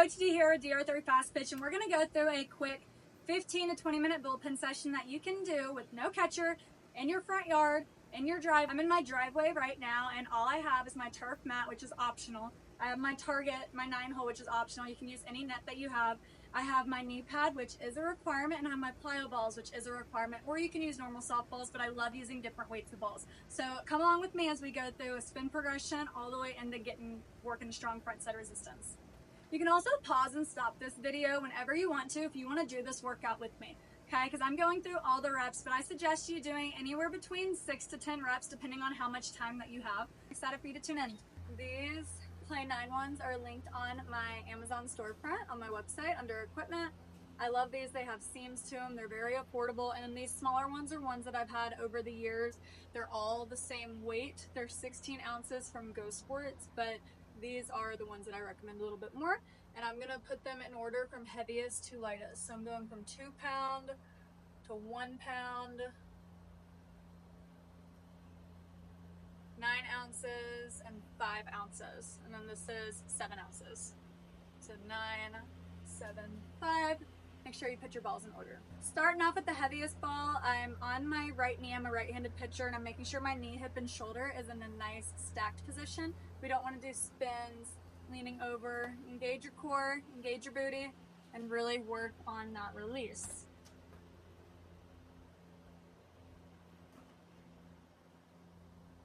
Coach D here with DR3 Fastpitch, and we're going to go through a quick 15 to 20 minute bullpen session that you can do with no catcher in your front yard, in your drive. I'm in my driveway right now, and all I have is my turf mat, which is optional. I have my target, my 9-hole, which is optional. You can use any net that you have. I have my knee pad, which is a requirement, and I have my plyo balls, which is a requirement, or you can use normal softballs, but I love using different weights of balls. So come along with me as we go through a spin progression all the way into working strong front side resistance. You can also pause and stop this video whenever you want to if you want to do this workout with me, okay? Because I'm going through all the reps, but I suggest you doing anywhere between 6 to 10 reps depending on how much time that you have. Excited for you to tune in. These Play 9 ones are linked on my Amazon storefront on my website under equipment. I love these. They have seams to them. They're very affordable, and these smaller ones are ones that I've had over the years. They're all the same weight. They're 16 ounces from Go Sports, but these are the ones that I recommend a little bit more, and I'm gonna put them in order from heaviest to lightest. So I'm going from 2 pound to 1 pound, 9 ounces, and 5 ounces. And then this is 7 ounces. So 9, 7, 5. Make sure you put your balls in order. Starting off with the heaviest ball, I'm on my right knee. I'm a right-handed pitcher, and I'm making sure my knee, hip, and shoulder is in a nice stacked position. We don't want to do spins, leaning over. Engage your core, engage your booty, and really work on that release.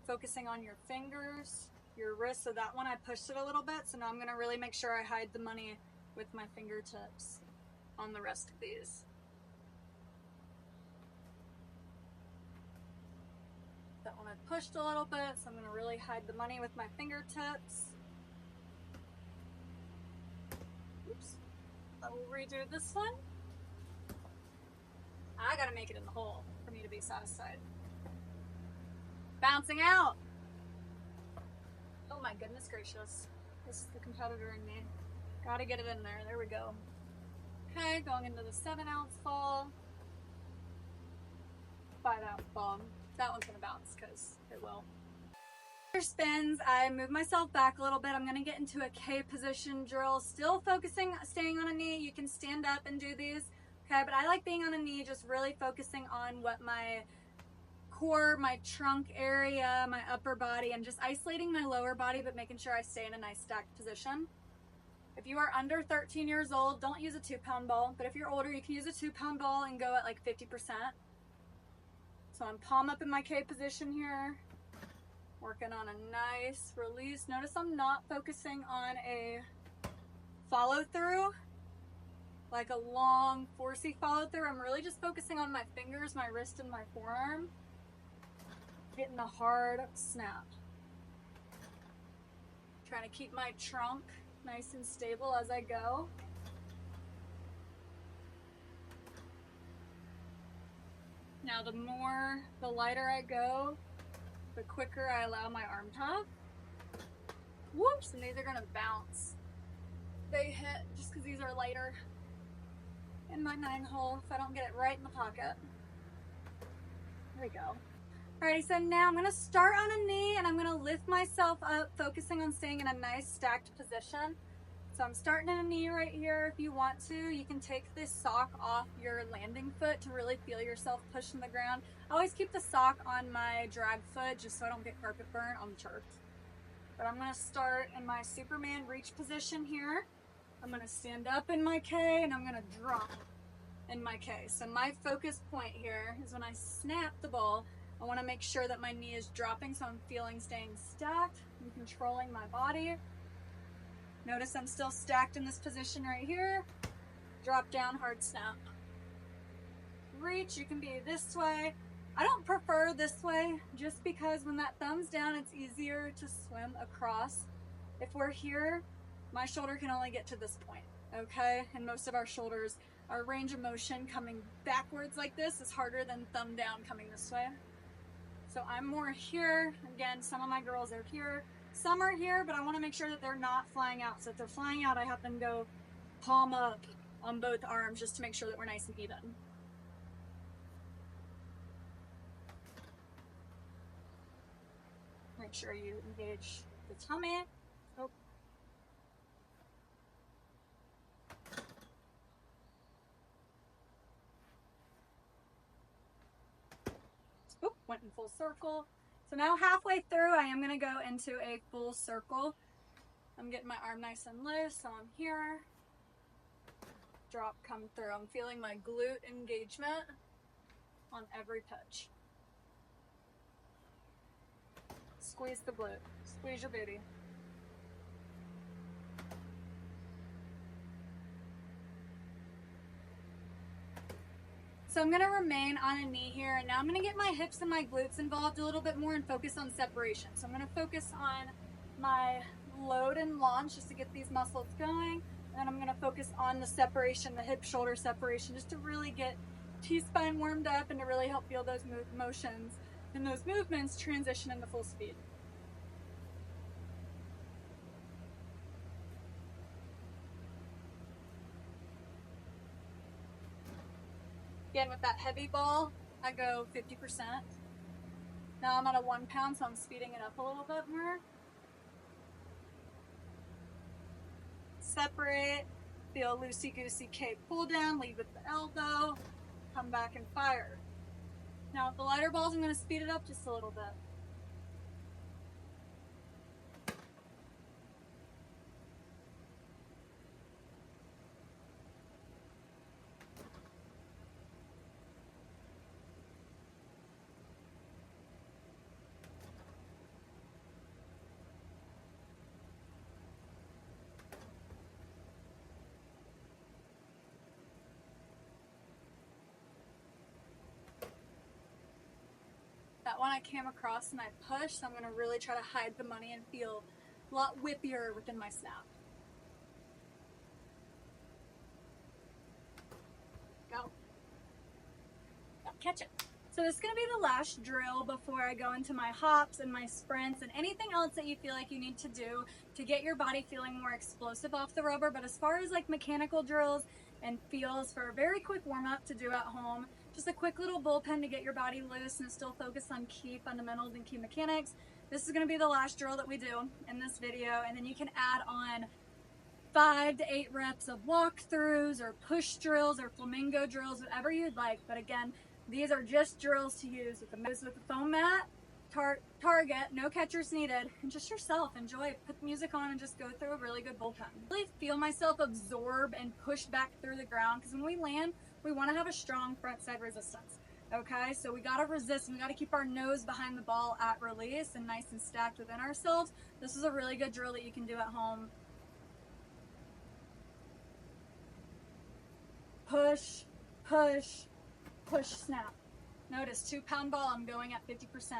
Focusing on your fingers, your wrist. So that one I pushed it a little bit, so now I'm going to really make sure I hide the money with my fingertips on the rest of these. That one I pushed a little bit, so I'm going to really hide the money with my fingertips. Oops. I will redo this one. I gotta make it in the hole for me to be satisfied. Bouncing out. Oh my goodness gracious. This is the competitor in me. Gotta get it in there. There we go. Okay, going into the 7 ounce ball. 5 ounce ball. That one's gonna bounce because it will. For spins, I move myself back a little bit. I'm gonna get into a K position drill. Still focusing, staying on a knee. You can stand up and do these. Okay, but I like being on a knee, just really focusing on what my core, my trunk area, my upper body, and just isolating my lower body, but making sure I stay in a nice stacked position. If you are under 13 years old, don't use a 2 pound ball, but if you're older, you can use a 2 pound ball and go at like 50%. So I'm palm up in my K position here, working on a nice release. Notice I'm not focusing on a follow through, like a long, forcey follow through. I'm really just focusing on my fingers, my wrist, and my forearm. Getting a hard snap. Trying to keep my trunk nice and stable as I go. Now the lighter I go, the quicker I allow my arm top. Whoops, and these are gonna bounce. They hit just because these are lighter in my 9-hole if I don't get it right in the pocket. There we go. Alrighty, so now I'm gonna start on a knee and I'm gonna lift myself up, focusing on staying in a nice stacked position. So I'm starting in a knee right here. If you want to, you can take this sock off your landing foot to really feel yourself pushing the ground. I always keep the sock on my drag foot just so I don't get carpet burn on the turf. But I'm gonna start in my Superman reach position here. I'm gonna stand up in my K and I'm gonna drop in my K. So my focus point here is when I snap the ball, I wanna make sure that my knee is dropping so I'm staying stacked and controlling my body. Notice I'm still stacked in this position right here. Drop down, hard snap. Reach, you can be this way. I don't prefer this way just because when that thumb's down, it's easier to swim across. If we're here, my shoulder can only get to this point, okay? And most of our shoulders, our range of motion coming backwards like this is harder than thumb down coming this way. So I'm more here. Again, some of my girls are here. Some are here, but I want to make sure that they're not flying out. So if they're flying out, I have them go palm up on both arms just to make sure that we're nice and even. Make sure you engage the tummy. Oh. went in full circle. So now halfway through, I am gonna go into a full circle. I'm getting my arm nice and loose, so I'm here. Drop, come through. I'm feeling my glute engagement on every pitch. Squeeze the glute, squeeze your booty. So I'm gonna remain on a knee here, and now I'm gonna get my hips and my glutes involved a little bit more and focus on separation. So I'm gonna focus on my load and launch just to get these muscles going. And then I'm gonna focus on the separation, the hip shoulder separation, just to really get T-spine warmed up and to really help feel those motions and those movements transition into full speed. Again, with that heavy ball, I go 50%. Now I'm at a 1 pound, so I'm speeding it up a little bit more. Separate, feel loosey-goosey K pull down, lead with the elbow, come back and fire. Now with the lighter balls, I'm going to speed it up just a little bit. That one I came across and I pushed, so I'm going to really try to hide the money and feel a lot whippier within my snap. Go. Catch it. So this is going to be the last drill before I go into my hops and my sprints and anything else that you feel like you need to do to get your body feeling more explosive off the rubber. But as far as like mechanical drills and feels for a very quick warm-up to do at home, just a quick little bullpen to get your body loose and still focus on key fundamentals and key mechanics. This is going to be the last drill that we do in this video, and then you can add on 5 to 8 reps of walkthroughs or push drills or flamingo drills, whatever you'd like. But again, these are just drills to use with the foam mat, target, no catchers needed, and just yourself. Enjoy, put the music on and just go through a really good bullpen. Really feel myself absorb and push back through the ground, because when we land, we want to have a strong front side resistance. Okay, so we got to resist and we got to keep our nose behind the ball at release and nice and stacked within ourselves. This is a really good drill that you can do at home. Push, push, push, snap. Notice 2 pound ball, I'm going at 50%.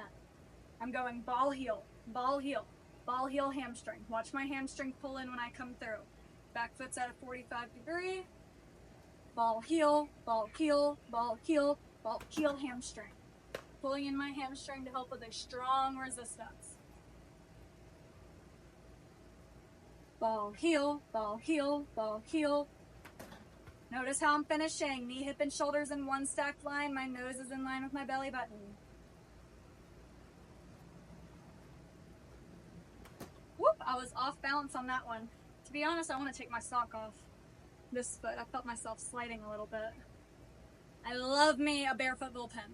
I'm going ball heel, ball heel, ball heel hamstring. Watch my hamstring pull in when I come through. Back foot's at a 45 degree. Ball heel, ball heel, ball heel, ball heel hamstring. Pulling in my hamstring to help with a strong resistance. Ball heel, ball heel, ball heel. Notice how I'm finishing. Knee, hip, and shoulders in one stacked line. My nose is in line with my belly button. Whoop, I was off balance on that one. To be honest, I want to take my sock off this foot. I felt myself sliding a little bit. I love me a barefoot bullpen.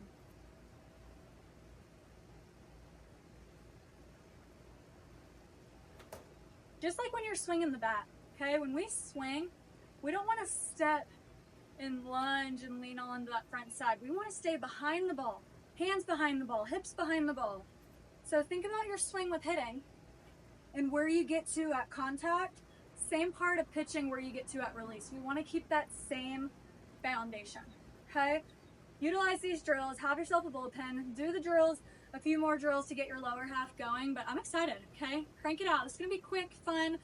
Just like when you're swinging the bat, okay? When we swing, we don't want to step and lunge and lean on that front side. We want to stay behind the ball, hands behind the ball, hips behind the ball. So think about your swing with hitting and where you get to at contact. Same part of pitching where you get to at release. We want to keep that same foundation, okay? Utilize these drills, have yourself a bullpen, do the drills, a few more drills to get your lower half going, but I'm excited, okay? Crank it out. It's going to be quick, fun.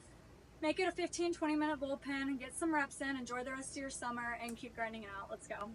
Make it a 15-20 minute bullpen and get some reps in. Enjoy the rest of your summer and keep grinding it out. Let's go.